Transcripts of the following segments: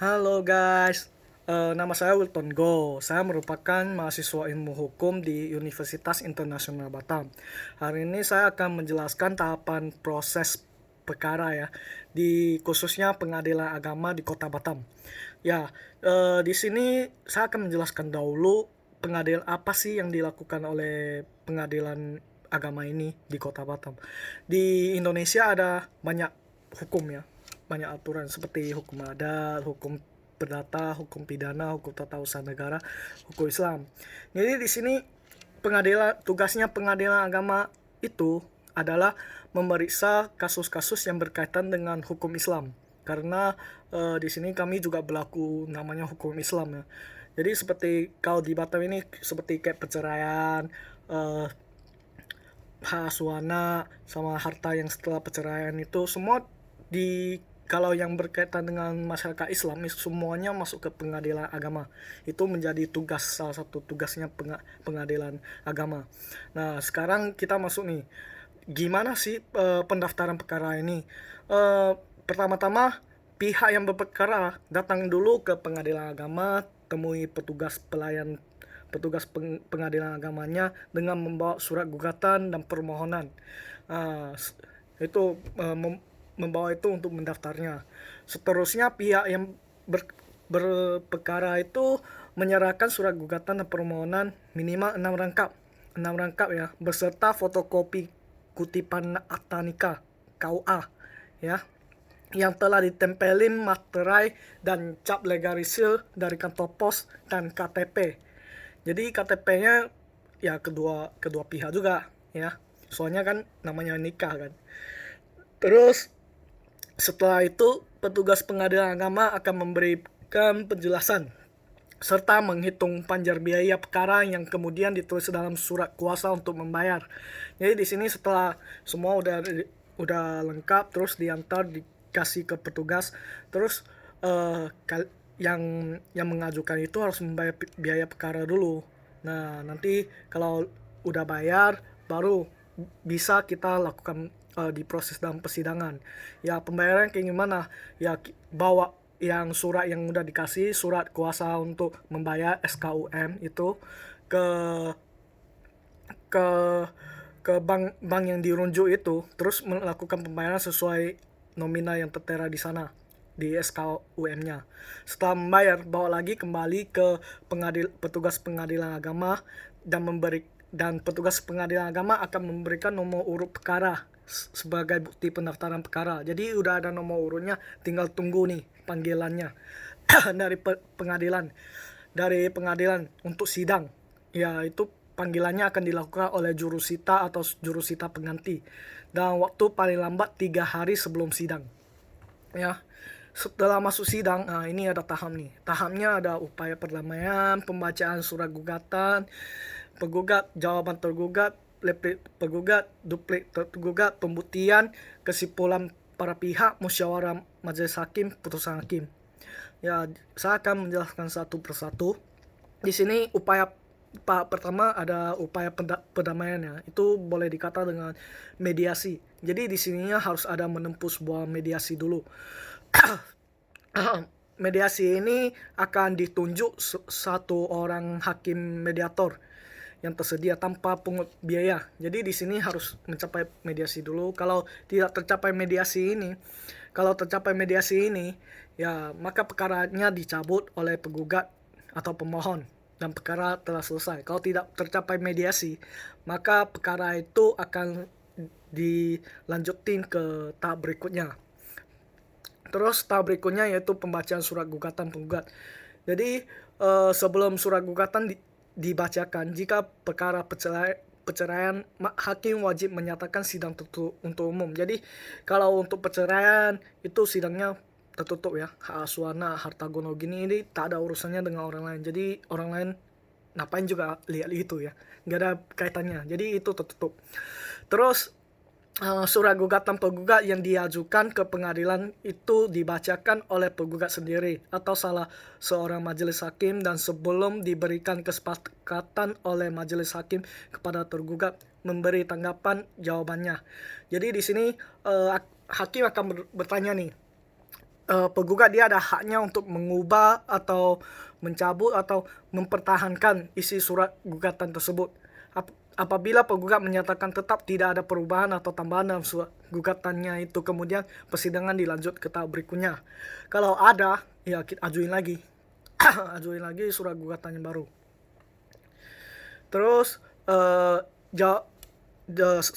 Halo guys, nama saya Wilton Go. Saya merupakan mahasiswa ilmu hukum di Universitas Internasional Batam. Hari ini saya akan menjelaskan tahapan proses perkara ya, di khususnya pengadilan agama di Kota Batam. Ya, di sini saya akan menjelaskan dahulu pengadilan apa sih yang dilakukan oleh pengadilan agama ini di Kota Batam. Di Indonesia ada banyak hukum ya, banyak aturan seperti hukum adat, hukum perdata, hukum pidana, hukum tata usaha negara, hukum Islam. Jadi di sini tugasnya pengadilan agama itu adalah memeriksa kasus-kasus yang berkaitan dengan hukum Islam. Karena di sini kami juga berlaku namanya hukum Islam ya. Jadi seperti kalau di Batam ini seperti kayak perceraian, eh, hak asuhana sama harta yang setelah perceraian itu semua di kalau yang berkaitan dengan masyarakat Islam semuanya masuk ke pengadilan agama. Itu menjadi salah satu tugasnya pengadilan agama. Nah, sekarang kita masuk nih. Gimana sih pendaftaran perkara ini? Pertama-tama pihak yang berperkara datang dulu ke pengadilan agama, temui petugas pengadilan agamanya dengan membawa surat gugatan dan permohonan. Uh, itu membawa itu untuk mendaftarnya. Seterusnya pihak yang berperkara itu menyerahkan surat gugatan dan permohonan minimal 6 rangkap ya, beserta fotokopi kutipan akta nikah KUA ya, yang telah ditempelin materai dan cap legalisir dari kantor pos dan KTP. Jadi KTP-nya ya kedua pihak juga ya. Soalnya kan namanya nikah kan. Terus setelah itu petugas pengadilan agama akan memberikan penjelasan serta menghitung panjar biaya perkara yang kemudian ditulis dalam surat kuasa untuk membayar. Jadi di sini setelah semua udah lengkap terus diantar dikasih ke petugas, terus yang mengajukan itu harus membayar biaya perkara dulu. Nah, nanti kalau udah bayar baru bisa kita lakukan di proses dalam persidangan. Ya, pembayaran kayak gimana? Ya, bawa yang surat yang udah dikasih, surat kuasa untuk membayar SKUM itu ke ke ke bank yang dirujuk itu, terus melakukan pembayaran sesuai nominal yang tertera di sana di SKUM-nya. Setelah membayar, bawa lagi kembali ke petugas pengadilan agama dan petugas pengadilan agama akan memberikan nomor urut perkara sebagai bukti pendaftaran perkara. Jadi udah ada nomor urutnya, tinggal tunggu nih panggilannya dari pengadilan untuk sidang. Ya, itu panggilannya akan dilakukan oleh jurusita atau jurusita pengganti dan waktu paling lambat 3 hari sebelum sidang. Ya, setelah masuk sidang, nah ini ada tahap nih. Tahapnya ada upaya perdamaian, pembacaan surat gugatan, penggugat, jawaban tergugat, replik penggugat, duplik tergugat, pembuktian, kesimpulan para pihak, musyawarah majelis hakim, putusan hakim. Ya, saya akan menjelaskan satu persatu. Di sini pertama ada upaya perdamaian ya. Itu boleh dikata dengan mediasi. Jadi di sininya harus ada menempuh sebuah mediasi dulu. Mediasi ini akan ditunjuk satu orang hakim mediator yang tersedia tanpa pungut biaya. Jadi di sini harus mencapai mediasi dulu. Kalau tercapai mediasi ini, ya maka perkaranya dicabut oleh penggugat atau pemohon dan perkara telah selesai. Kalau tidak tercapai mediasi, maka perkara itu akan dilanjutin ke tahap berikutnya. Terus tahap berikutnya yaitu pembacaan surat gugatan penggugat. Jadi sebelum surat gugatan dibacakan, jika perkara perceraian, hakim wajib menyatakan sidang tertutup untuk umum. Jadi kalau untuk perceraian itu sidangnya tertutup ya. Hak asuhana, harta gono gini ini tak ada urusannya dengan orang lain. Jadi orang lain ngapain juga lihat itu ya, nggak ada kaitannya. Jadi itu tertutup. Terus surat gugatan penggugat yang diajukan ke pengadilan itu dibacakan oleh penggugat sendiri atau salah seorang majelis hakim, dan sebelum diberikan kesepakatan oleh majelis hakim kepada tergugat memberi tanggapan jawabannya. Jadi di sini hakim akan bertanya nih, penggugat dia ada haknya untuk mengubah atau mencabut atau mempertahankan isi surat gugatan tersebut. Apabila penggugat menyatakan tetap tidak ada perubahan atau tambahan dalam surat gugatannya itu, kemudian persidangan dilanjut ke tahap berikutnya. Kalau ada, ya kita ajuin lagi. Ajuin lagi surat gugatannya baru. Terus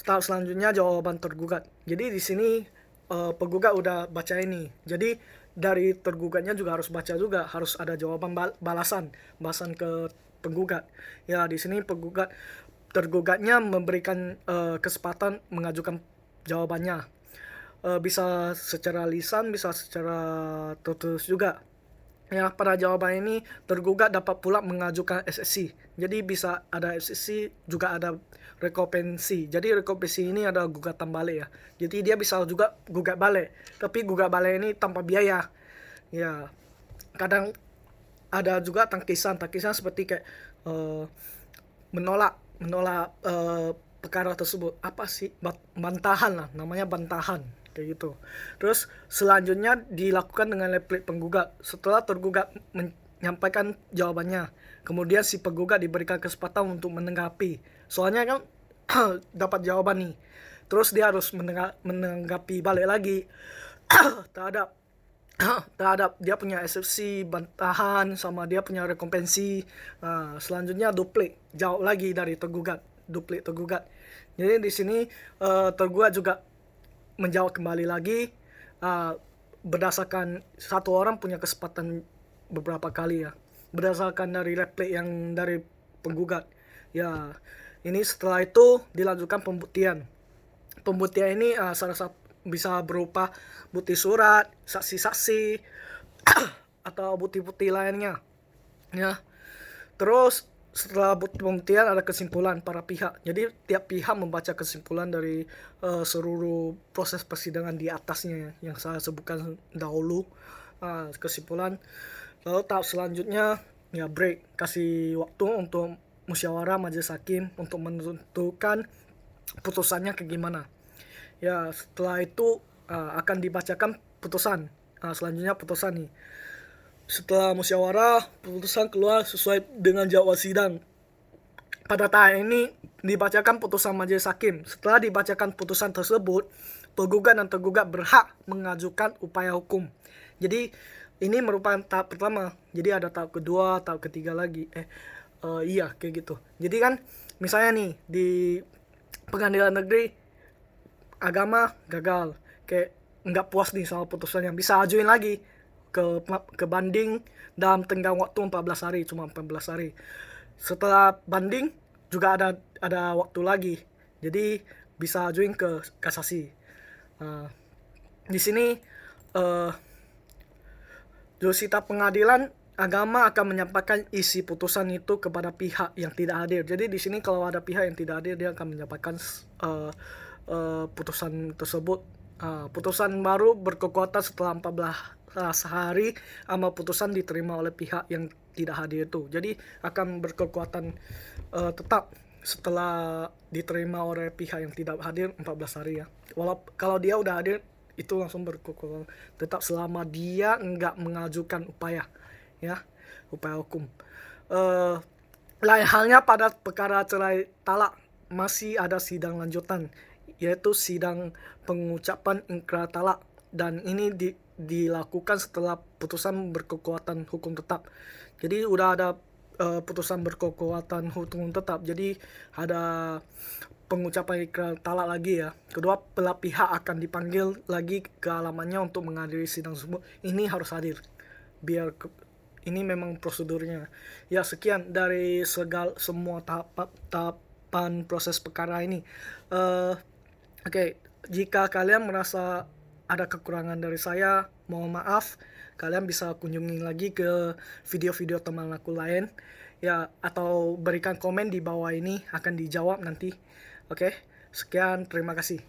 tahap selanjutnya jawaban tergugat. Jadi di sini penggugat udah baca ini. Jadi dari tergugatnya juga harus baca juga, harus ada jawaban balasan ke penggugat. Ya di sini tergugatnya memberikan kesempatan mengajukan jawabannya. Bisa secara lisan, bisa secara tertulis juga. Ya, pada jawaban ini tergugat dapat pula mengajukan SSC. Jadi bisa ada SSC, juga ada rekompensi. Jadi rekompensi ini ada gugatan balik ya. Jadi dia bisa juga gugat balik. Tapi gugat balik ini tanpa biaya. Ya, kadang ada juga tangkisan seperti kayak menolak perkara tersebut. Apa sih? Bantahan lah, namanya bantahan. Kayak gitu. Terus selanjutnya dilakukan dengan replik penggugat. Setelah tergugat menyampaikan jawabannya, kemudian si penggugat diberikan kesempatan untuk menanggapi. Soalnya kan dapat jawaban nih, terus dia harus menanggapi balik lagi terhadap dia punya eksepsi, bantahan, sama dia punya rekompensi. Selanjutnya duplik, jawab lagi dari tergugat, duplik tergugat. Jadi di sini tergugat juga menjawab kembali lagi berdasarkan satu orang punya kesempatan beberapa kali ya, berdasarkan dari replik yang dari penggugat. Ya, ini setelah itu dilanjutkan pembuktian. Pembuktian ini salah satu bisa berupa bukti surat, saksi-saksi atau bukti-bukti lainnya. Ya. Terus setelah pembuktian ada kesimpulan para pihak. Jadi tiap pihak membaca kesimpulan dari seluruh proses persidangan di atasnya yang saya sebutkan dahulu. Kesimpulan. Lalu tahap selanjutnya ya break, kasih waktu untuk musyawarah majelis hakim untuk menentukan putusannya ke gimana. Ya, setelah itu akan dibacakan putusan. Selanjutnya putusan nih. Setelah musyawarah, putusan keluar sesuai dengan jadwal sidang. Pada tahap ini dibacakan putusan majelis hakim. Setelah dibacakan putusan tersebut, penggugat dan tergugat berhak mengajukan upaya hukum. Jadi ini merupakan tahap pertama. Jadi ada tahap kedua, tahap ketiga lagi. Iya kayak gitu. Jadi kan misalnya nih di pengadilan negeri agama gagal, kayak nggak puas nih sama putusannya, bisa ajuin lagi ke banding dalam tenggang waktu 14 hari, cuma 14 hari. Setelah banding juga ada waktu lagi, jadi bisa ajuin ke kasasi. Di sini jurusita pengadilan agama akan menyampaikan isi putusan itu kepada pihak yang tidak hadir. Jadi di sini kalau ada pihak yang tidak hadir, dia akan menyampaikan putusan tersebut. Putusan baru berkekuatan setelah 14 hari sama putusan diterima oleh pihak yang tidak hadir itu. Jadi akan berkekuatan tetap setelah diterima oleh pihak yang tidak hadir 14 hari ya. Kalau dia udah hadir itu langsung berkekuatan tetap selama dia enggak mengajukan upaya ya, upaya hukum. Lain halnya pada perkara cerai talak, masih ada sidang lanjutan, yaitu sidang pengucapan ingkar talak, dan ini dilakukan setelah putusan berkekuatan hukum tetap. Jadi udah ada putusan berkekuatan hukum tetap, jadi ada pengucapan ikrar talak lagi ya. Kedua belah pihak akan dipanggil lagi ke alamannya untuk menghadiri sidang tersebut. Ini harus hadir biar ini memang prosedurnya. Ya, sekian dari semua tahapan proses perkara ini. Oke, jika kalian merasa ada kekurangan dari saya, mohon maaf. Kalian bisa kunjungi lagi ke video-video teman aku lain ya, atau berikan komen di bawah ini, akan dijawab nanti. Oke, sekian, terima kasih.